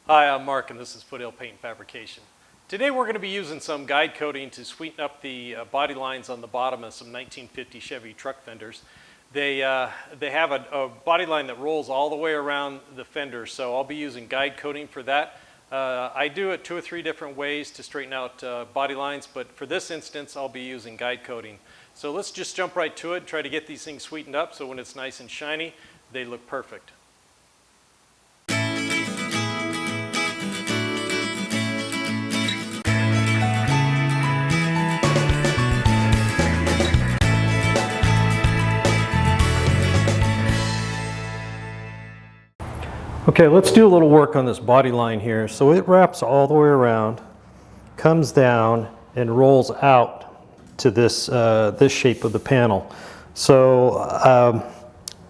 Hi, I'm Mark and this is Foothill Paint and Fabrication. Today we're going to be using some guide coating to sweeten up the body lines on the bottom of some 1950 Chevy truck fenders. They have a body line that rolls all the way around the fender, so I'll be using guide coating for that. I do it 2 or 3 different ways to straighten out body lines, but for this instance I'll be using guide coating. So let's just jump right to it and try to get these things sweetened up so when it's nice and shiny they look perfect. Okay, let's do a little work on this body line here. So it wraps all the way around, comes down, and rolls out to this, this shape of the panel. So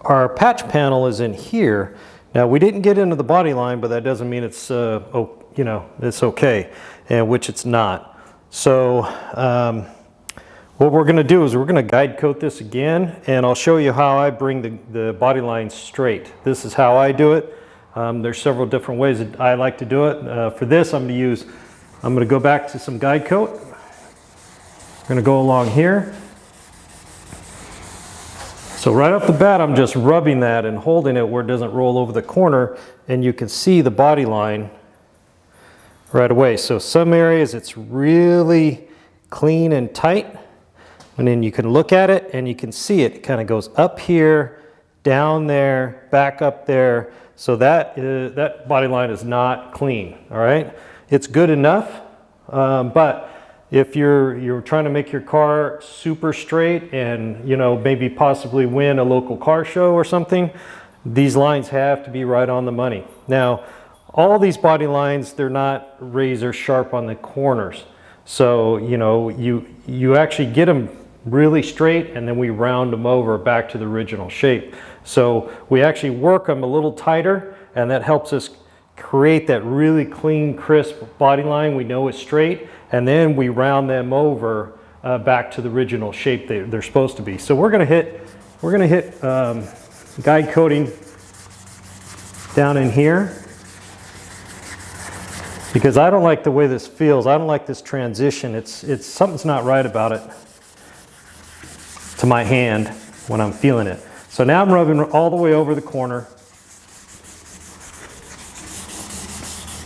our patch panel is in here. Now we didn't get into the body line, but that doesn't mean it's, it's okay, and which it's not. So what we're going to do is we're going to guide coat this again, and I'll show you how I bring the body line straight. This is how I do it. There's several different ways that I like to do it. For this, I'm going to go back to some guide coat. I'm going to go along here. So right off the bat, I'm just rubbing that and holding it where it doesn't roll over the corner, and you can see the body line right away. So some areas it's really clean and tight, and then you can look at it and you can see it. It kind of goes up here, down there, back up there. So that body line is not clean, all right? It's good enough, but if you're trying to make your car super straight and, maybe possibly win a local car show or something, these lines have to be right on the money. Now, all these body lines, they're not razor sharp on the corners. So, you actually get them really straight and then we round them over back to the original shape. So we actually work them a little tighter, and that helps us create that really clean, crisp body line. We know it's straight, and then we round them over back to the original shape they're supposed to be. So we're gonna hit guide coating down in here, because I don't like the way this feels. I don't like this transition. It's something's not right about it to my hand when I'm feeling it. So now I'm rubbing all the way over the corner.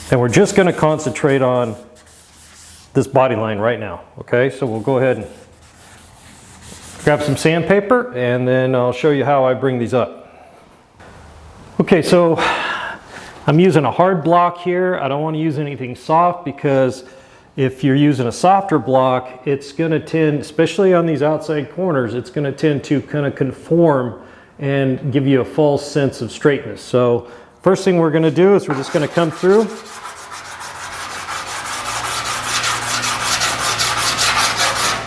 And we're just going to concentrate on this body line right now. Okay, so we'll go ahead and grab some sandpaper and then I'll show you how I bring these up. Okay, so I'm using a hard block here. I don't want to use anything soft, because if you're using a softer block, it's going to tend, especially on these outside corners, it's going to tend to kind of conform and give you a false sense of straightness. So first thing we're going to do is we're just going to come through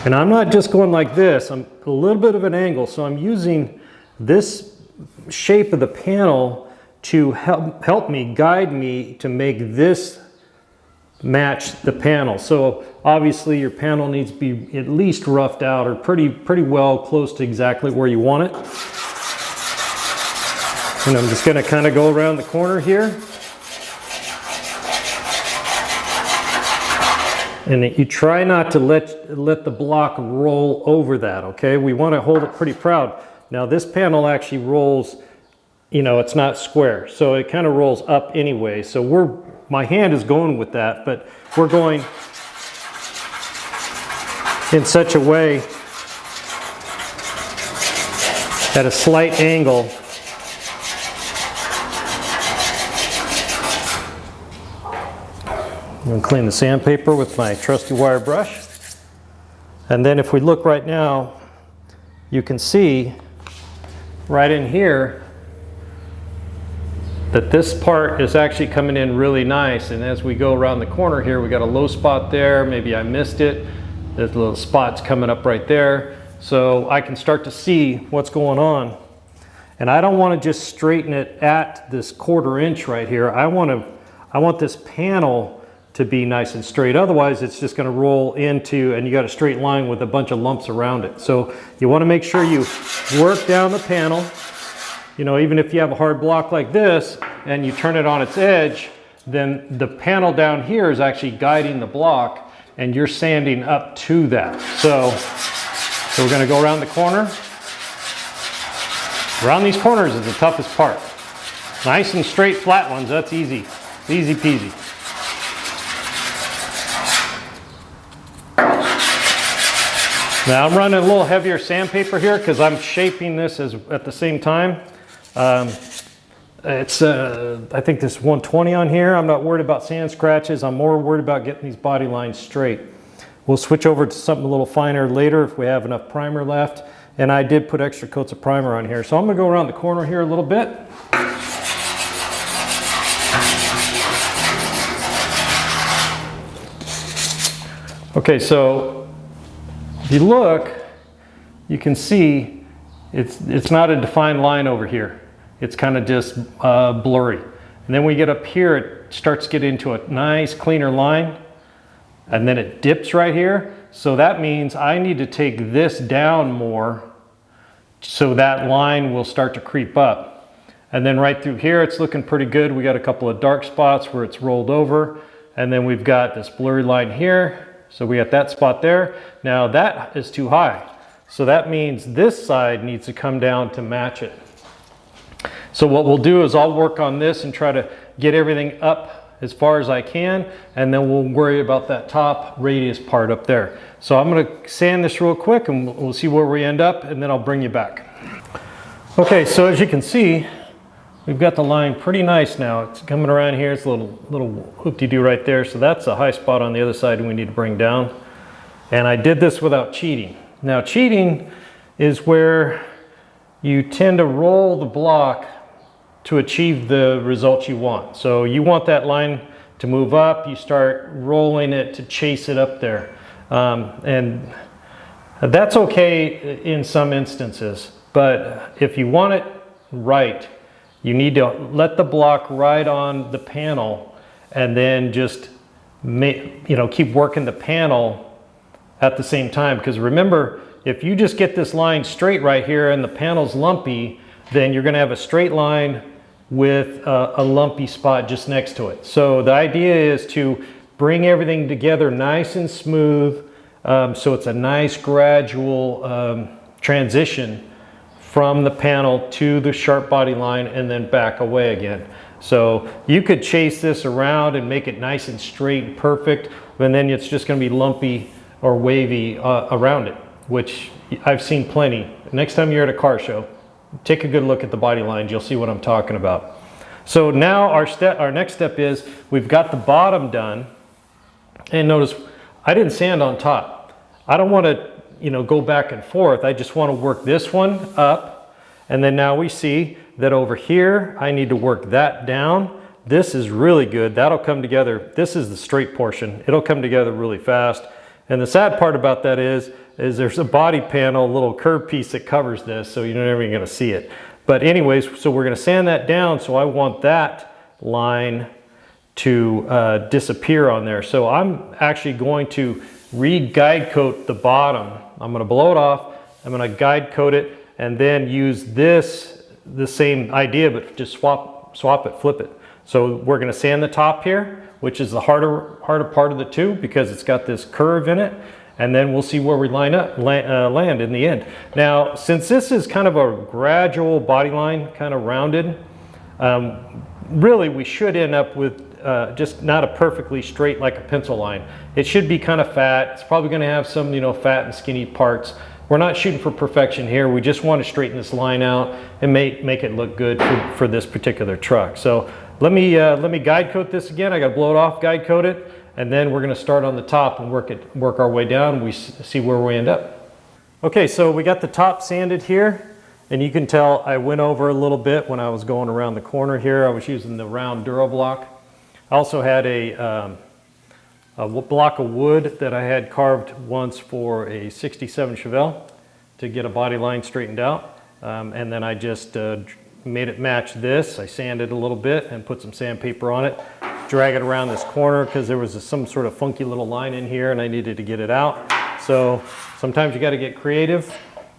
and I'm not just going like this, I'm a little bit of an angle, so I'm using this shape of the panel to help me, guide me to make this match the panel. So obviously your panel needs to be at least roughed out or pretty well close to exactly where you want it. And I'm just going to kind of go around the corner here. And you try not to let the block roll over that, okay? We want to hold it pretty proud. Now this panel actually rolls, it's not square, so it kind of rolls up anyway. So my hand is going with that, but we're going in such a way at a slight angle I'm going to clean the sandpaper with my trusty wire brush. And then if we look right now, you can see right in here that this part is actually coming in really nice. And as we go around the corner here, we got a low spot there. Maybe I missed it. There's little spots coming up right there. So I can start to see what's going on. And I don't want to just straighten it at this 1/4 inch right here. I want this panel to be nice and straight. Otherwise it's just going to roll into, and you got a straight line with a bunch of lumps around it. So you want to make sure you work down the panel. Even if you have a hard block like this and you turn it on its edge, then the panel down here is actually guiding the block and you're sanding up to that. So we're gonna go around the corner. Around these corners is the toughest part. Nice and straight flat ones, that's easy. Easy peasy. Now I'm running a little heavier sandpaper here because I'm shaping this at the same time. I think this 120 on here. I'm not worried about sand scratches. I'm more worried about getting these body lines straight. We'll switch over to something a little finer later if we have enough primer left. And I did put extra coats of primer on here. So I'm gonna go around the corner here a little bit. Okay, so if you look, you can see it's not a defined line over here. It's kind of just blurry. And then we get up here, it starts to get into a nice cleaner line. And then it dips right here. So that means I need to take this down more so that line will start to creep up. And then right through here, it's looking pretty good. We got a couple of dark spots where it's rolled over. And then we've got this blurry line here. So we got that spot there. Now that is too high. So that means this side needs to come down to match it. So what we'll do is I'll work on this and try to get everything up as far as I can, and then we'll worry about that top radius part up there. So I'm gonna sand this real quick and we'll see where we end up, and then I'll bring you back. Okay, so as you can see, we've got the line pretty nice now. It's coming around here. It's a little hoop-de-doo right there. So that's a high spot on the other side we need to bring down. And I did this without cheating. Now cheating is where you tend to roll the block to achieve the results you want. So you want that line to move up. You start rolling it to chase it up there. And that's okay in some instances. But if you want it right, you need to let the block ride on the panel and then just keep working the panel at the same time. Because remember, if you just get this line straight right here and the panel's lumpy, then you're gonna have a straight line with a lumpy spot just next to it. So the idea is to bring everything together nice and smooth, so it's a nice gradual transition from the panel to the sharp body line and then back away again. So you could chase this around and make it nice and straight and perfect, and then it's just gonna be lumpy or wavy around it, which I've seen plenty. Next time you're at a car show, take a good look at the body lines, you'll see what I'm talking about. So now our next step is we've got the bottom done, and notice I didn't sand on top. I don't wanna go back and forth. I just want to work this one up, and then now we see that over here I need to work that down. This is really good. That'll come together. This is the straight portion. It'll come together really fast. And the sad part about that is there's a body panel, a little curved piece that covers this, so you're never even going to see it. But anyways, so we're going to sand that down. So I want that line to disappear on there. So I'm actually going to re-guide coat the bottom. I'm going to blow it off, I'm going to guide coat it, and then use the same idea, but just swap it, flip it. So we're going to sand the top here, which is the harder part of the two because it's got this curve in it, and then we'll see where we land in the end. Now, since this is kind of a gradual body line, kind of rounded, really we should end up with just not a perfectly straight like a pencil line. It should be kind of fat. It's probably going to have some fat and skinny parts. We're not shooting for perfection here. We just want to straighten this line out and make it look good for this particular truck. So let me guide coat this again. I got to blow it off, guide coat it, and then we're going to start on the top and work our way down. We see where we end up. Okay, so we got the top sanded here. And you can tell I went over a little bit when I was going around the corner here. I was using the round Dura block. I also had a block of wood that I had carved once for a 67 Chevelle to get a body line straightened out. And then I just made it match this. I sanded a little bit and put some sandpaper on it. Drag it around this corner because there was some sort of funky little line in here and I needed to get it out. So sometimes you got to get creative.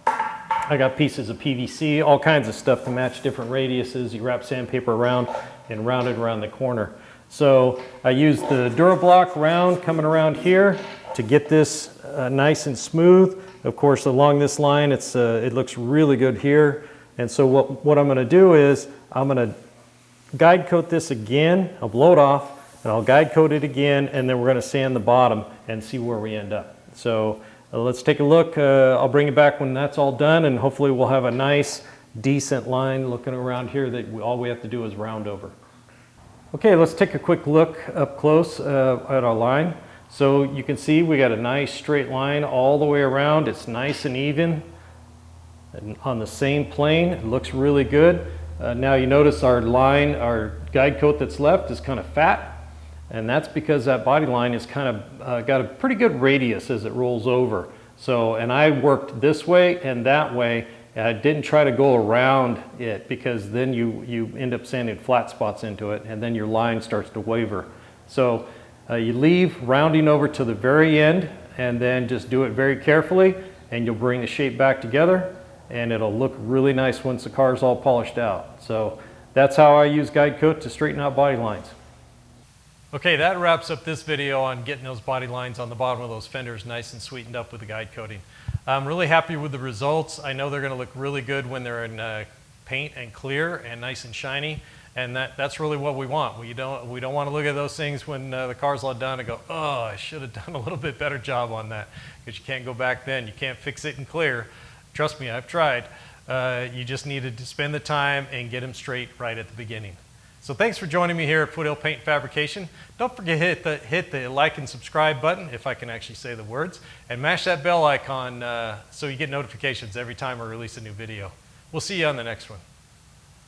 I got pieces of PVC, all kinds of stuff to match different radiuses. You wrap sandpaper around and round it around the corner. So I used the Dura Block round coming around here to get this nice and smooth. Of course, along this line, it looks really good here. And so what I'm going to do is I'm going to guide coat this again. I'll blow it off and I'll guide coat it again, and then we're going to sand the bottom and see where we end up. So let's take a look. I'll bring it back when that's all done, and hopefully we'll have a nice, decent line looking around here that all we have to do is round over. Okay, let's take a quick look up close at our line. So you can see we got a nice straight line all the way around. It's nice and even and on the same plane. It looks really good. Now you notice our line, our guide coat that's left is kind of fat, and that's because that body line is kind of got a pretty good radius as it rolls over. So, and I worked this way and that way. I didn't try to go around it, because then you end up sanding flat spots into it, and then your line starts to waver. So you leave rounding over to the very end, and then just do it very carefully, and you'll bring the shape back together, and it'll look really nice once the car's all polished out. So that's how I use guide coat to straighten out body lines. Okay, that wraps up this video on getting those body lines on the bottom of those fenders nice and sweetened up with the guide coating. I'm really happy with the results. I know they're going to look really good when they're in paint and clear and nice and shiny, and that's really what we want. We don't want to look at those things when the car's all done and go, oh, I should have done a little bit better job on that, because you can't go back then. You can't fix it in clear. Trust me, I've tried. You just needed to spend the time and get them straight right at the beginning. So thanks for joining me here at Foothill Paint Fabrication. Don't forget to hit the like and subscribe button, if I can actually say the words, and mash that bell icon so you get notifications every time I release a new video. We'll see you on the next one.